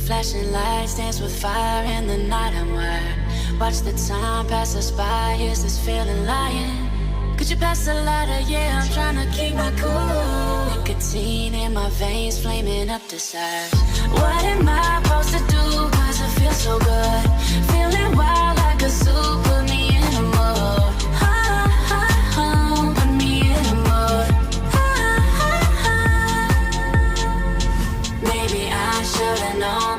Flashing lights dance with fire in the night. I'm wired. Watch the time pass us by. Is this feeling lying? Could you pass the lighter? Yeah, I'm trying to keep my cool. Nicotine in my veins, flaming up desires. What am I supposed to do? Cause it feels so good. Feeling wild like a zoo. Put me in a mood. Put me in a mood. Maybe I should've known